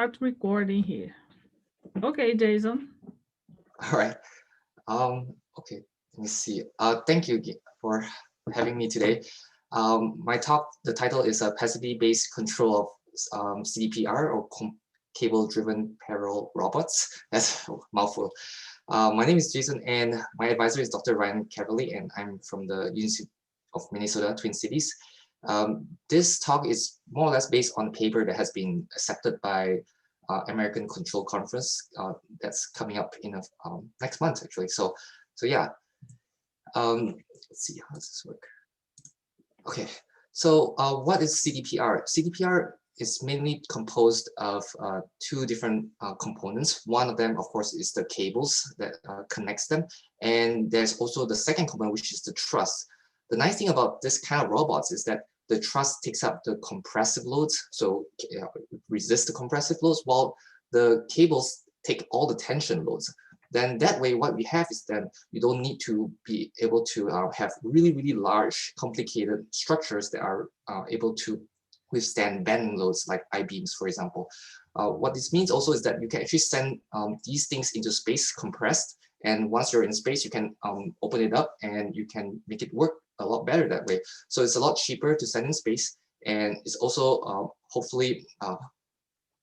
start recording here. Okay, Jason. All right. Okay, let me see. Thank you for having me today. The title is Capacity-Based Control of CDPR or Cable-Driven Parallel Robots. That's a mouthful. My name is Jason, and my advisor is Dr. Ryan Caverly, and I'm from the University of Minnesota, Twin Cities. This talk is more or less based on a paper that has been accepted by American Control Conference that's coming up in next month actually. So yeah, let's see how does this work. Okay, so what is CDPR? CDPR is mainly composed of two different components. One of them, of course, is the cables that connects them, and there's also the second component, which is the truss. The nice thing about this kind of robots is that the truss takes up the compressive loads, so resist the compressive loads, while the cables take all the tension loads. Then that way, what we have is then you don't need to be able to have really, really large, complicated structures that are able to withstand bending loads like I-beams, for example. What this means also is that you can actually send these things into space compressed, and once you're in space, you can open it up and you can make it work a lot better that way. So it's a lot cheaper to send in space, and it's also hopefully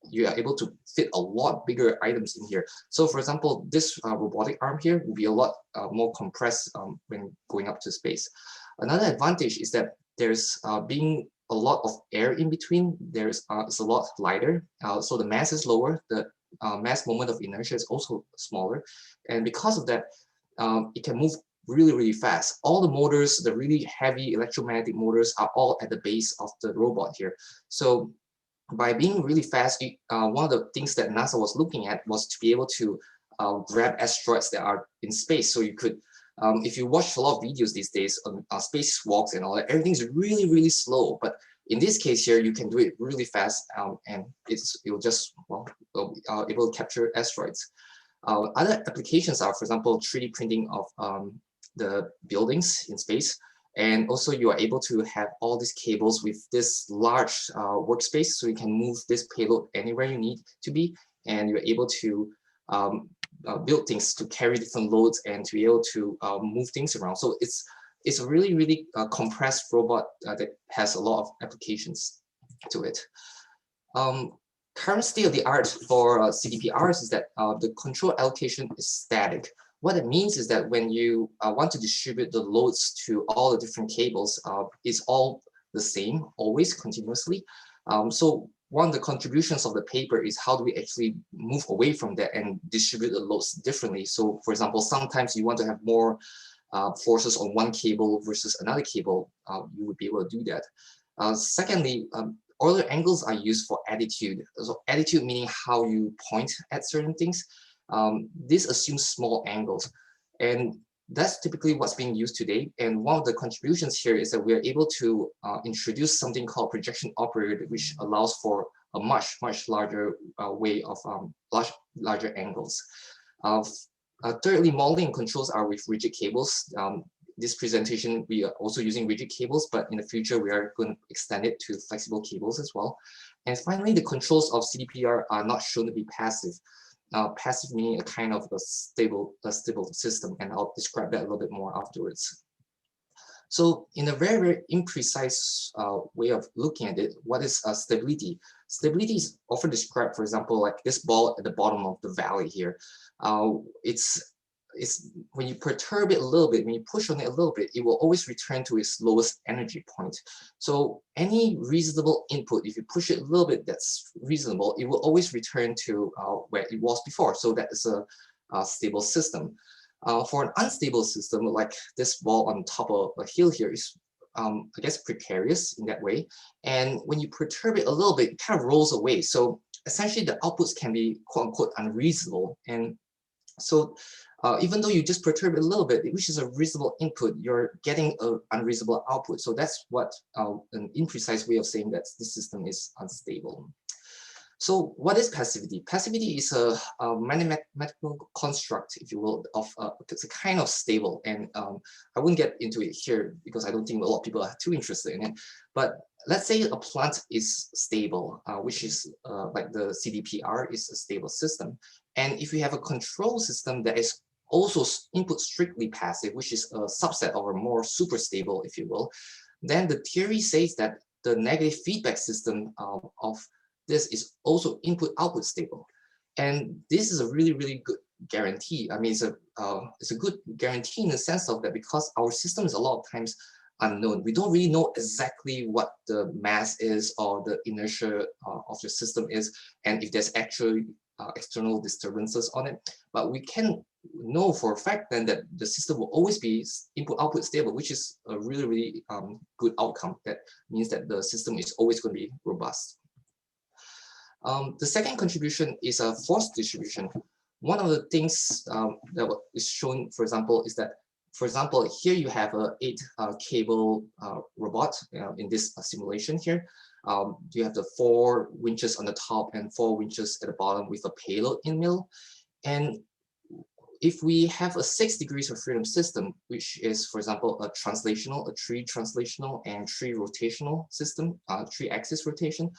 you are able to fit a lot bigger items in here. So for example, this robotic arm here will be a lot more compressed when going up to space. Another advantage is that there's being a lot of air in between. It's a lot lighter, so the mass is lower. The mass moment of inertia is also smaller, and because of that, it can move really, really fast. All the motors, the really heavy electromagnetic motors, are all at the base of the robot here. So by being really fast, one of the things that NASA was looking at was to be able to grab asteroids that are in space. So you could, if you watch a lot of videos these days on spacewalks and all that, everything's really, really slow. But in this case here, you can do it really fast, and it'll just able to capture asteroids. Other applications are, for example, 3D printing of the buildings in space. And also you are able to have all these cables with this large workspace, so you can move this payload anywhere you need to be, and you're able to build things to carry different loads and to be able to move things around. So it's a really, really compressed robot that has a lot of applications to it. Current state of the art for CDPRs is that the control allocation is static. What it means is that when you want to distribute the loads to all the different cables, it's all the same, always continuously. So one of the contributions of the paper is how do we actually move away from that and distribute the loads differently. So for example, sometimes you want to have more forces on one cable versus another cable, you would be able to do that. Secondly, Euler angles are used for attitude. So attitude meaning how you point at certain things. This assumes small angles, and that's typically what's being used today. And one of the contributions here is that we are able to introduce something called projection operator, which allows for a much, much larger way of larger angles. Thirdly, modeling controls are with rigid cables. This presentation, we are also using rigid cables, but in the future, we are going to extend it to flexible cables as well. And finally, the controls of CDPR are not shown to be passive. Passive meaning a kind of a stable system, and I'll describe that a little bit more afterwards. So in a very, very imprecise way of looking at it, what is stability? Stability is often described, for example, like this ball at the bottom of the valley here. It's when you perturb it a little bit, when you push on it a little bit, it will always return to its lowest energy point. So any reasonable input, if you push it a little bit that's reasonable, it will always return to where it was before. So that is a stable system. For an unstable system, like this ball on top of a hill here is, I guess, precarious in that way. And when you perturb it a little bit, it kind of rolls away. So essentially the outputs can be quote unquote unreasonable. And so even though you just perturb it a little bit, which is a reasonable input, you're getting an unreasonable output. So that's what an imprecise way of saying that this system is unstable. So what is passivity? Passivity is a mathematical construct, if you will, of it's a kind of stable. And I wouldn't get into it here because I don't think a lot of people are too interested in it. But let's say a plant is stable, which is like the CDPR is a stable system. And if we have a control system that is also input strictly passive, which is a subset or a more super stable, if you will, then the theory says that the negative feedback system of this is also input output stable. And this is a really, really good guarantee. I mean, it's a good guarantee in the sense of that because our system is a lot of times unknown. We don't really know exactly what the mass is or the inertia of the system is, and if there's actually external disturbances on it. But we can know for a fact then that the system will always be input output stable, which is a really, really good outcome. That means that the system is always going to be robust. The second contribution is a force distribution. One of the things that is shown, for example, is that, for example, here you have a 8 cable robot in this simulation here. You have the 4 winches on the top and 4 winches at the bottom with a payload in the middle. And if we have a 6 degrees of freedom system, which is, for example, a 3 translational and 3 rotational system, 3 axis rotation,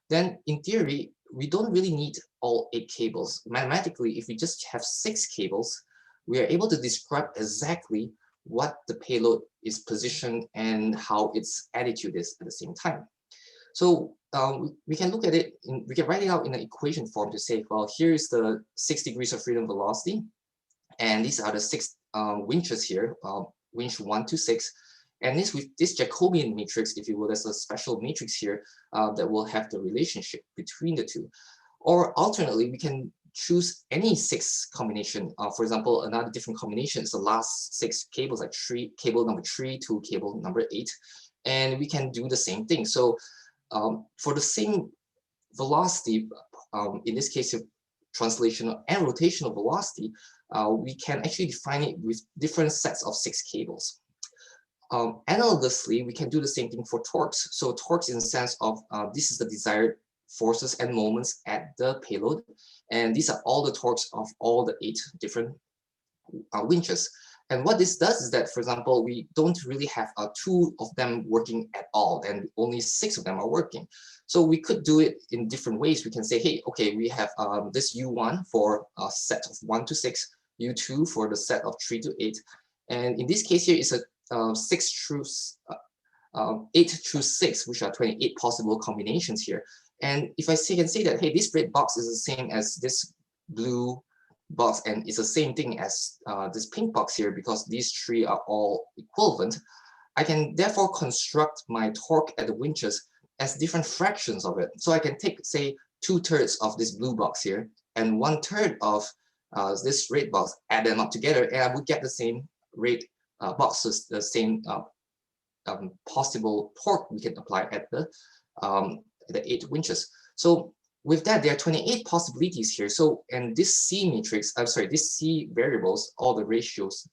then in theory, we don't really need all 8 cables. Mathematically, if we just have 6 cables, we are able to describe exactly what the payload is positioned and how its attitude is at the same time. So we can look at it, we can write it out in an equation form to say, well, here is the 6 degrees of freedom velocity, and these are the 6 winches here, winch 1 to 6. And this with this Jacobian matrix, if you will, there's a special matrix here that will have the relationship between the two. Or alternately, we can choose any 6 combination. For example, another different combination is the last 6 cables, like cable number 3 to cable number 8. And we can do the same thing. So for the same velocity, in this case, translational and rotational velocity, we can actually define it with different sets of 6 cables. Analogously, we can do the same thing for torques. So torques in the sense of this is the desired forces and moments at the payload. And these are all the torques of all the 8 different winches. And what this does is that, for example, we don't really have 2 of them working at all, and only 6 of them are working. So we could do it in different ways. We can say, hey, okay, we have this U1 for a set of 1 to 6, U2 for the set of 3 to 8. And in this case here, it's a 8 through 6, which are 28 possible combinations here. And if I can say that, hey, this red box is the same as this blue box, and it's the same thing as this pink box here because these 3 are all equivalent, I can therefore construct my torque at the winches as different fractions of it. So I can take, say, 2/3 of this blue box here and 1/3 of this red box, add them up together, and I would get the same rate boxes, the same possible torque we can apply at the 8 winches. So with that, there are 28 possibilities here. So, and this C matrix, I'm sorry, this C variables, all the ratios.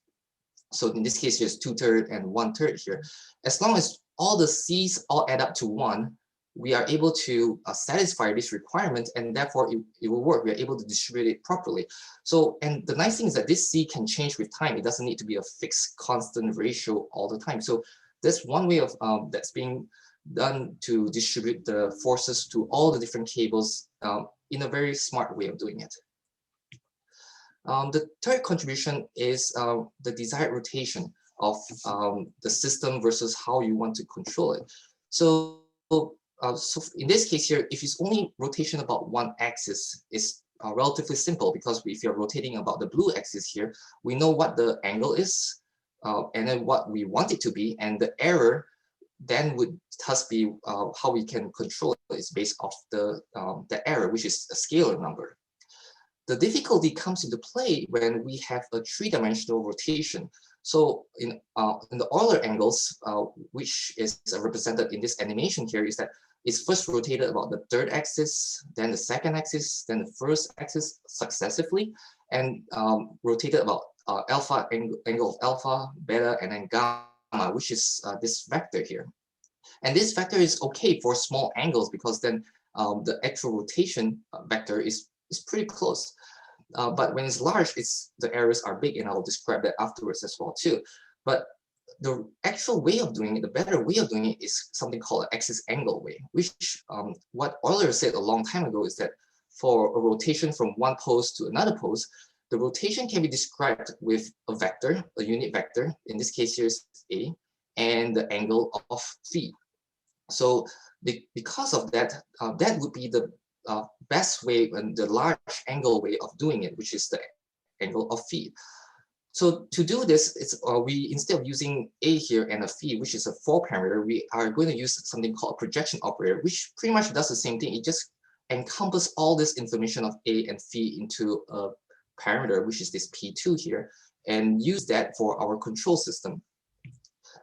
So in this case, there's 2/3 and 1/3 here. As long as all the C's all add up to 1, we are able to satisfy this requirement, and therefore it will work. We are able to distribute it properly. So, and the nice thing is that this C can change with time. It doesn't need to be a fixed constant ratio all the time. So that's one way of that's being done to distribute the forces to all the different cables in a very smart way of doing it. The third contribution is the desired rotation of the system versus how you want to control it. So, so in this case here, if it's only rotation about one axis, it's relatively simple because if you're rotating about the blue axis here, we know what the angle is and then what we want it to be, and the error then would thus be how we can control it is based off the error, which is a scalar number. The difficulty comes into play when we have a 3-dimensional rotation. So in the Euler angles, which is represented in this animation here, is that it's first rotated about the 3rd axis, then the 2nd axis, then the 1st axis successively, and rotated about alpha angle of alpha, beta, and then gamma, which is this vector here. And this vector is okay for small angles because then the actual rotation vector is pretty close. But when it's large, the errors are big, and I'll describe that afterwards as well too. But the actual way of doing it, the better way of doing it, is something called an axis angle way, which what Euler said a long time ago is that for a rotation from one pose to another pose, the rotation can be described with a vector, a unit vector. In this case here is A, and the angle of phi. So because of that, that would be the best way and the large angle way of doing it, which is the angle of phi. So to do this, we instead of using A here and a phi, which is a 4-parameter, we are going to use something called a projection operator, which pretty much does the same thing. It just encompasses all this information of A and phi into a parameter, which is this P2 here, and use that for our control system.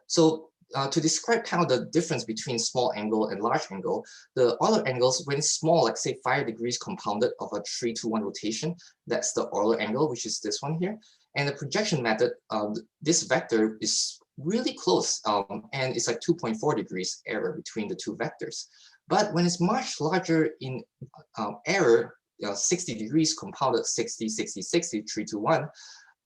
So to describe kind of the difference between small angle and large angle, the Euler angles, when small, like say 5 degrees compounded of a 3-to-1 rotation, that's the Euler angle, which is this one here. And the projection method, this vector is really close, and it's like 2.4 degrees error between the two vectors. But when it's much larger in error, 60 degrees compounded 60, 60, 60, 3-to-1,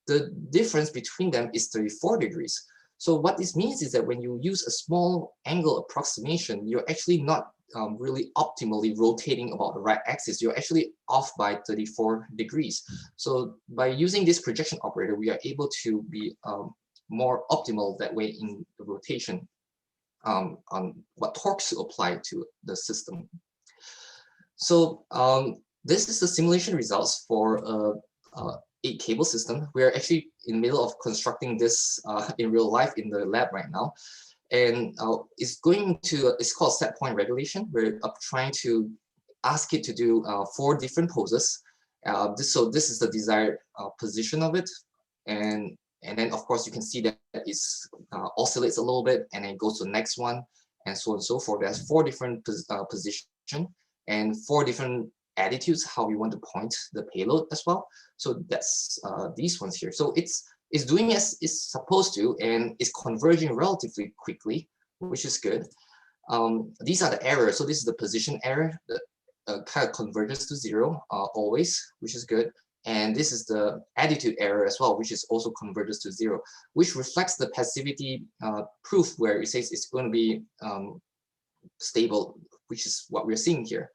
the difference between them is 34 degrees. So what this means is that when you use a small angle approximation, you're actually not really optimally rotating about the right axis. You're actually off by 34 degrees. So by using this projection operator, we are able to be more optimal that way in the rotation on what torques to apply to the system. So this is the simulation results for 8 cable system. We are actually in the middle of constructing this in real life in the lab right now. And it's called set point regulation. We're trying to ask it to do 4 different poses. So this is the desired position of it. And then of course you can see that it oscillates a little bit and then goes to the next one and so on and so forth. There's 4 different positions and 4 different attitudes how we want to point the payload as well. So that's these ones here. So it's doing as it's supposed to, and it's converging relatively quickly, which is good. These are the errors. So this is the position error that kind of converges to 0 always, which is good. And this is the attitude error as well, which is also converges to 0, which reflects the passivity proof where it says it's going to be stable, which is what we're seeing here.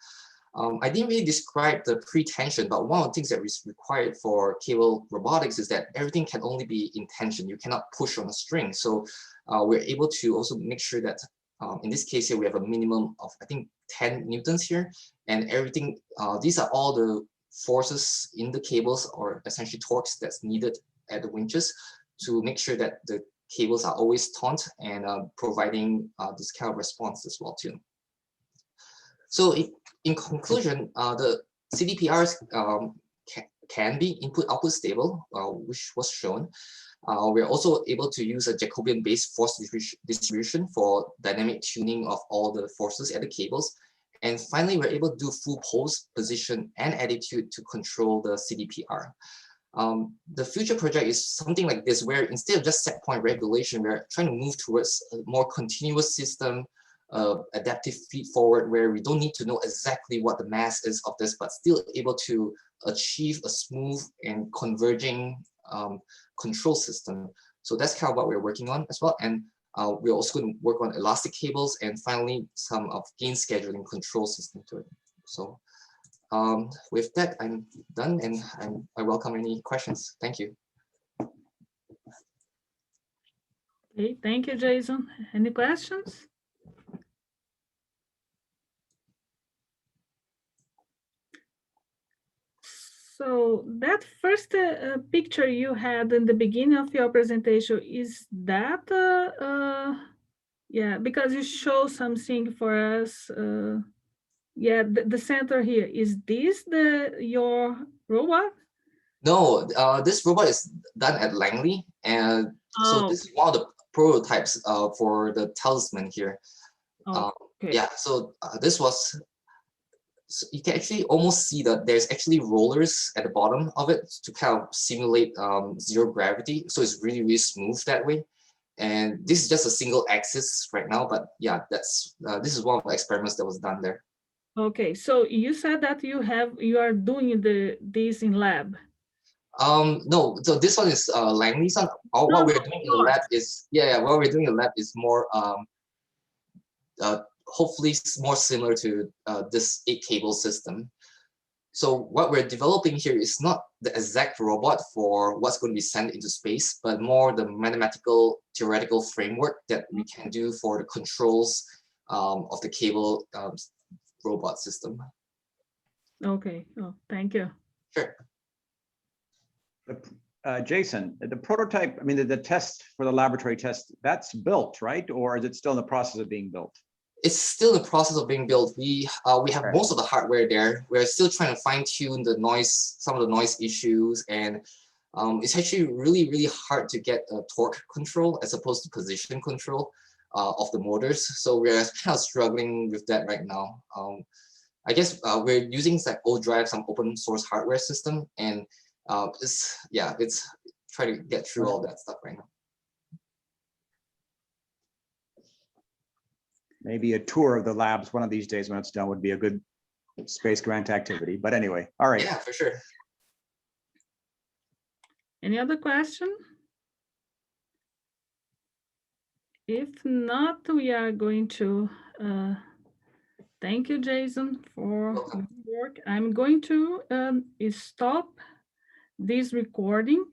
I didn't really describe the pre-tension, but one of the things that is required for cable robotics is that everything can only be in tension. You cannot push on a string. So we're able to also make sure that in this case here, we have a minimum of, I think, 10 newtons here. And everything, these are all the forces in the cables, or essentially torques that's needed at the winches to make sure that the cables are always taut and providing this kind of response as well too. So in conclusion, the CDPRs can be input-output stable, which was shown. We're also able to use a Jacobian-based force distribution for dynamic tuning of all the forces at the cables. And finally, we're able to do full pose, position, and attitude to control the CDPR. The future project is something like this, where instead of just set point regulation, we're trying to move towards a more continuous system, adaptive feed forward, where we don't need to know exactly what the mass is of this, but still able to achieve a smooth and converging control system. So that's kind of what we're working on as well. And we're also going to work on elastic cables and finally some of gain scheduling control system to it. So with that, I'm done, and I welcome any questions. Thank you. Okay, thank you, Jason. Any questions? So that first picture you had in the beginning of your presentation, is that, yeah, because you show something for us. Yeah, the center here, is this your robot? No, this robot is done at Langley, and so this is one of the prototypes for the Talisman here. Okay. Yeah, so this was, so you can actually almost see that there's actually rollers at the bottom of it to kind of simulate zero gravity. So it's really, really smooth that way. And this is just a single axis right now, but yeah, that's this is one of the experiments that was done there. Okay, so you said that you are doing this in lab. No, so this one is Langley's one. No, What no, we're doing in the yours. lab is, what we're doing in the lab is more hopefully more similar to this 8-cable system. So what we're developing here is not the exact robot for what's going to be sent into space, but more the mathematical theoretical framework that we can do for the controls of the cable robot system. Okay, oh, thank you. Sure. Jason, the prototype, I mean, the test for the laboratory test, that's built, right? Or is it still in the process of being built? It's still in the process of being built. We have Okay. most of the hardware there. We're still trying to fine tune the noise, some of the noise issues, and it's actually really hard to get a torque control as opposed to position control of the motors. So we're kind of struggling with that right now. I guess we're using like ODrive, some open source hardware system, and it's trying to get through all that stuff right now. Maybe a tour of the labs one of these days when it's done would be a good space grant activity. But anyway, all right. Yeah, for sure. Any other question? If not, we are going to thank you, Jason, for your work. I'm going to stop this recording